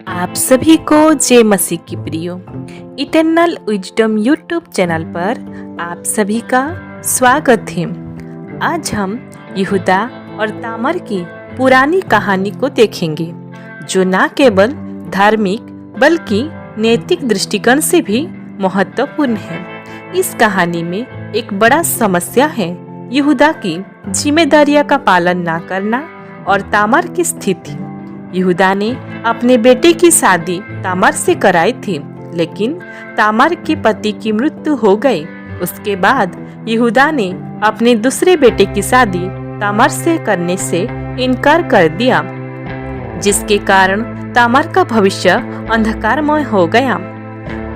आप सभी को जय मसीह की प्रियो इटर्नल विजडम यूट्यूब चैनल पर आप सभी का स्वागत है। आज हम यहूदा और तामर की पुरानी कहानी को देखेंगे, जो न केवल धार्मिक बल्कि नैतिक दृष्टिकोण से भी महत्वपूर्ण है। इस कहानी में एक बड़ा समस्या है यहूदा की जिम्मेदारियों का पालन न करना और तामर की स्थिति। यहूदा ने अपने बेटे की शादी तामर से कराई थी, लेकिन तामर के पति की मृत्यु हो गई। उसके बाद यहूदा ने अपने दूसरे बेटे की शादी तामर से करने से इनकार कर दिया, जिसके कारण तामर का भविष्य अंधकारमय हो गया।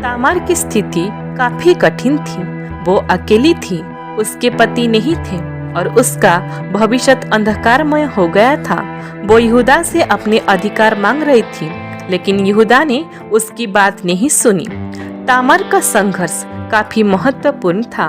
तामर की स्थिति काफी कठिन थी। वो अकेली थी, उसके पति नहीं थे और उसका भविष्य अंधकारमय हो गया था। वो यहूदा से अपने अधिकार मांग रही थी, लेकिन यहूदा ने उसकी बात नहीं सुनी। तामर का संघर्ष काफी महत्वपूर्ण था।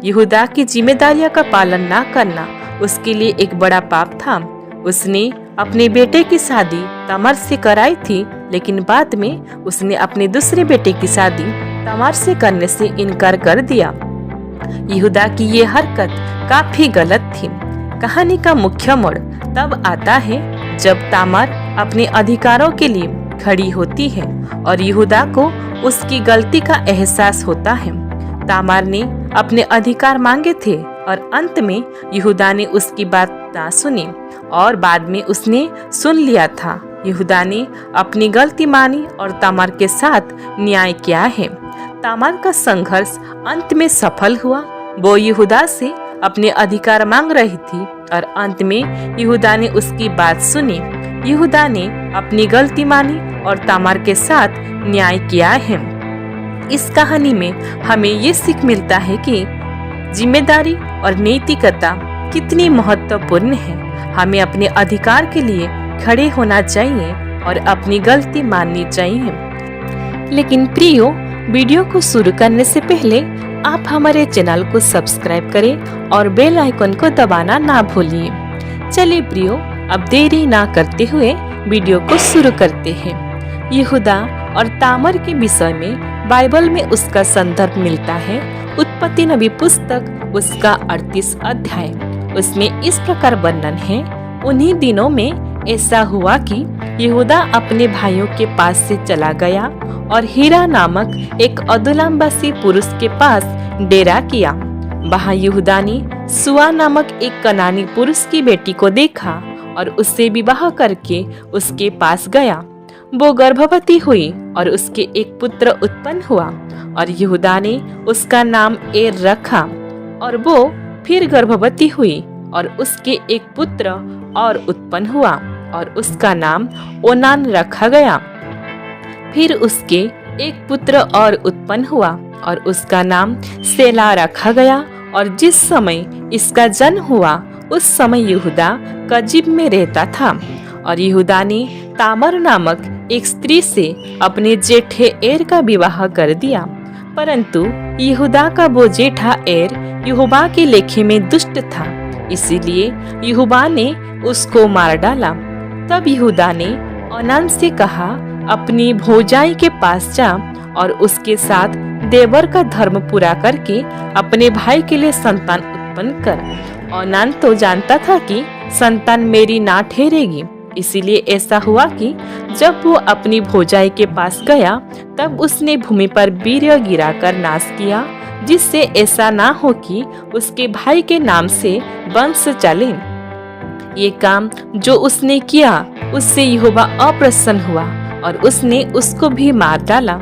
यहूदा की जिम्मेदारियों का पालन न करना उसके लिए एक बड़ा पाप था। उसने अपने बेटे की शादी तामर से कराई थी, लेकिन बाद में उसने अपने दूसरे बेटे की शादी तामर से करने से इनकार कर दिया। यहूदा की ये हरकत काफी गलत थी। कहानी का मुख्य मोड़ तब आता है जब तामर अपने अधिकारों के लिए खड़ी होती है और यहूदा को उसकी गलती का एहसास होता है। तामर ने अपने अधिकार मांगे थे और अंत में यहूदा ने उसकी बात ना सुनी और बाद में उसने सुन लिया था। यहूदा ने अपनी गलती मानी और तामर के साथ न्याय किया है। तामर का संघर्ष अंत में सफल हुआ। वो यहूदा से अपने अधिकार मांग रही थी और अंत में यहूदा ने उसकी बात सुनी। यहूदा ने अपनी गलती मानी और तामर के साथ न्याय किया है। इस कहानी में हमें ये सीख मिलता है कि जिम्मेदारी और नैतिकता कितनी महत्वपूर्ण है। हमें अपने अधिकार के लिए खड़े होना चाहिए और अपनी गलती माननी चाहिए। लेकिन प्रियो, वीडियो को शुरू करने से पहले आप हमारे चैनल को सब्सक्राइब करें और बेल आइकन को दबाना ना भूलिए। चलिए प्रियो, अब देरी ना करते हुए वीडियो को शुरू करते हैं। यहूदा और तामर के विषय में बाइबल में उसका संदर्भ मिलता है उत्पत्ति नबी पुस्तक उसका 38 अध्याय। उसमें इस प्रकार वर्णन है, उन्हीं दिनों में ऐसा हुआ कि यहूदा अपने भाइयों के पास से चला गया और हीरा नामक एक अदुल्लामवासी पुरुष के पास डेरा किया। वहाँ यहूदा ने सुआ नामक एक कनानी पुरुष की बेटी को देखा और उससे विवाह करके उसके पास गया। वो गर्भवती हुई और उसके एक पुत्र उत्पन्न हुआ और यहूदा ने उसका नाम एर रखा। और वो फिर गर्भवती हुई और उसके एक पुत्र और उत्पन्न हुआ और उसका नाम ओनान रखा गया। फिर उसके एक पुत्र और उत्पन्न हुआ और उसका नाम सेला रखा गया। और जिस समय इसका जन्म हुआ उस समय यहूदा कजीब में रहता था। और यहूदा ने तामर नामक एक स्त्री से अपने जेठे एर का विवाह कर दिया, परंतु यहूदा का वो जेठा एर यहोवा के लेखे में दुष्ट था, इसीलिए यहोवा ने उसको मार डाला। तब यहूदा ने ओनान से कहा, अपनी भौजाई के पास जा और उसके साथ देवर का धर्म पूरा करके अपने भाई के लिए संतान उत्पन्न कर। ओनान तो जानता था कि संतान मेरी ना ठहरेगी, इसीलिए ऐसा हुआ कि जब वो अपनी भौजाई के पास गया तब उसने भूमि पर वीर्य गिराकर नाश किया, जिससे ऐसा ना हो कि उसके भाई के नाम से वंश चले। ये काम जो उसने किया उससे यहोवा अप्रसन्न हुआ और उसने उसको भी मार डाला।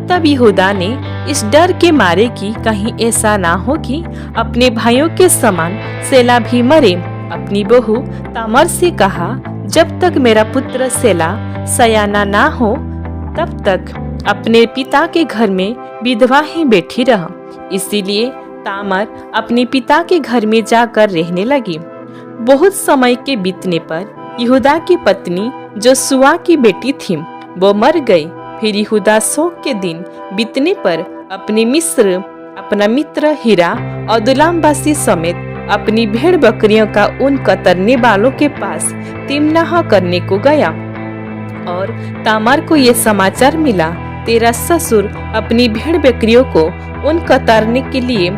तब यहूदा ने इस डर के मारे कि कहीं ऐसा ना हो कि अपने भाइयों के समान सेला भी मरे, अपनी बहू तामर से कहा, जब तक मेरा पुत्र सेला सयाना ना हो तब तक अपने पिता के घर में विधवा ही बैठी रह। इसीलिए तामर अपने पिता के घर में जाकर रहने लगी। बहुत समय के बीतने पर यहूदा की पत्नी जो सुआ की बेटी थी वो मर गई। फिर यहूदा शोक के दिन बीतने पर अपना मित्र हीरा अदुल्लामवासी समेत अपनी भेड़ बकरियों का ऊन कतरने वालों के पास तिम्नाह करने को गया। और तामार को ये समाचार मिला, तेरा ससुर अपनी भेड़ बकरियों को उन कतरने के लिए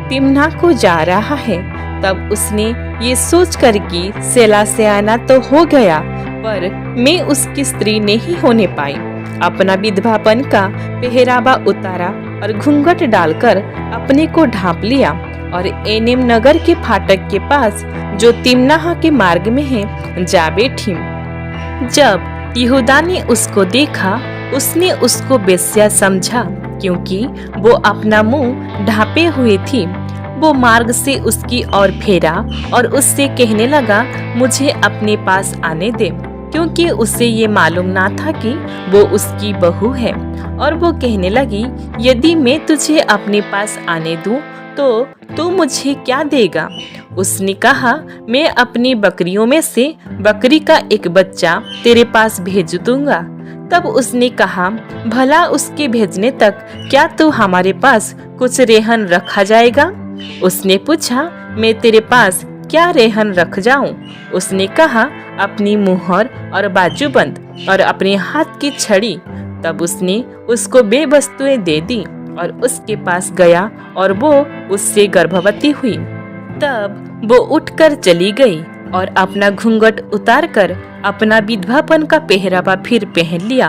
तिम्ना को जा रहा है। तब उसने ये सोच कर कि सेला से आना तो हो गया, पर मैं उसकी स्त्री नहीं होने पाई। अपना विधवापन का पहरावा उतारा और घूंघट डालकर अपने को ढांप लिया और एनेम नगर के फाटक के पास जो तिम्नाह के मार्ग में है जा बैठी। जब यहूदा ने उसको देखा, उसने उसको बेश्या समझा, क्योंकि वो अपना मुंह ढांपे हुए थी। वो मार्ग से उसकी ओर फेरा और उससे कहने लगा, मुझे अपने पास आने दे, क्योंकि उसे ये मालूम ना था कि वो उसकी बहू है। और वो कहने लगी, यदि मैं तुझे अपने पास आने दूं तो तू मुझे क्या देगा? उसने कहा, मैं अपनी बकरियों में से बकरी का एक बच्चा तेरे पास भेज दूंगा। तब उसने कहा, भला उसके भेजने तक क्या तू हमारे पास कुछ रेहन रखा जाएगा? उसने पूछा, मैं तेरे पास क्या रेहन रख जाऊं? उसने कहा, अपनी मुहर और बाजूबंद और अपने हाथ की छड़ी। तब उसने उसको बे वस्तुएं दे दी और उसके पास गया और वो उससे गर्भवती हुई। तब वो उठकर चली गई और अपना घूंघट उतारकर अपना विधवापन का पहरावा फिर पहन लिया।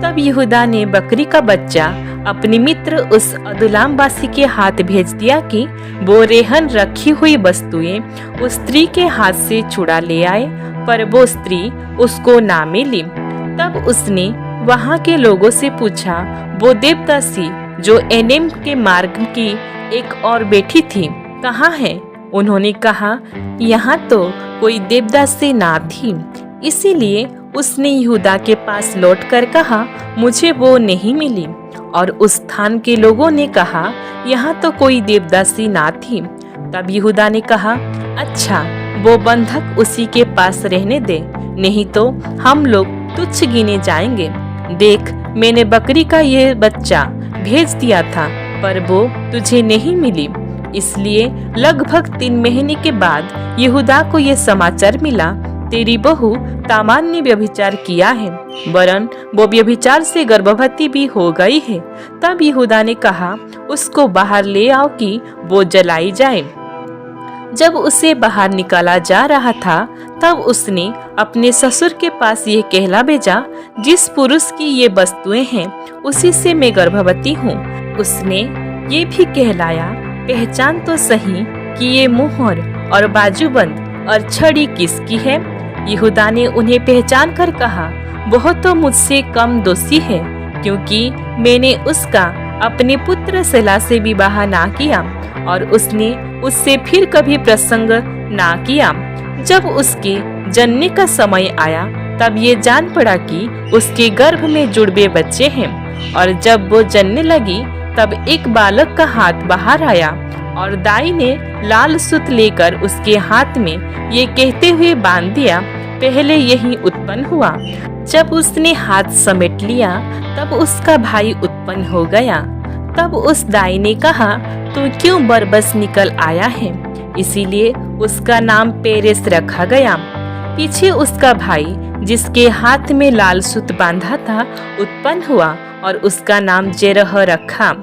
तब यहूदा ने बकरी का बच्चा अपने मित्र उस अदुल्लामवासी के हाथ भेज दिया कि वो रेहन रखी हुई वस्तुएं उस स्त्री के हाथ से छुड़ा ले आए, पर वो स्त्री उसको ना मिली। तब उसने वहां के लोगों से पूछा, वो देवदासी जो एनेम के मार्ग की एक और बैठी थी कहाँ है? उन्होंने कहा, यहाँ तो कोई देवदासी ना थी। इसीलिए उसने यहूदा के पास लौटकर कहा, मुझे वो नहीं मिली। और उस स्थान के लोगों ने कहा, यहाँ तो कोई देवदासी ना थी। तब यहूदा ने कहा, अच्छा, वो बंधक उसी के पास रहने दे, नहीं तो हम लोग तुच्छ गिने जाएंगे। देख, मैंने बकरी का ये बच्चा भेज दिया था, पर वो तुझे नहीं मिली। इसलिए लगभग 3 महीने के बाद यहूदा को ये समाचार मिला, तेरी बहू तामार ने व्यभिचार किया है, वरन वो व्यभिचार से गर्भवती भी हो गई है। तब यहूदा ने कहा, उसको बाहर ले आओ कि वो जलाई जाए। जब उसे बाहर निकाला जा रहा था, तब उसने अपने ससुर के पास ये कहला भेजा, जिस पुरुष की ये वस्तुएं हैं उसी से मैं गर्भवती हूँ। उसने ये भी कहलाया, पहचान तो सही कि ये मुहर और बाजूबंद और छड़ी किसकी है? यहूदा ने उन्हें पहचान कर कहा, वह तो मुझसे कम दोषी है, क्योंकि मैंने उसका अपने पुत्र सेला से विवाह ना किया और उसने उससे फिर कभी प्रसंग ना किया। जब उसके जनने का समय आया, तब ये जान पड़ा कि उसके गर्भ में जुड़वे बच्चे हैं। और जब वो जनने लगी, तब एक बालक का हाथ बाहर आया और दाई ने लाल सूत लेकर उसके हाथ में ये कहते हुए बांध दिया, पहले यही उत्पन्न हुआ। जब उसने हाथ समेट लिया, तब उसका भाई उत्पन्न हो गया। तब उस दाई ने कहा, तू क्यों बरबस निकल आया है? इसीलिए उसका नाम पेरेस रखा गया। पीछे उसका भाई, जिसके हाथ में लाल सूत बांधा था, उत्पन्न हुआ और उसका नाम जेरह रखा।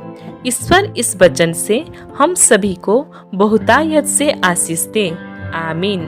ईश्वर इस वचन से हम सभी को बहुतायत से आशीष दे। आमीन।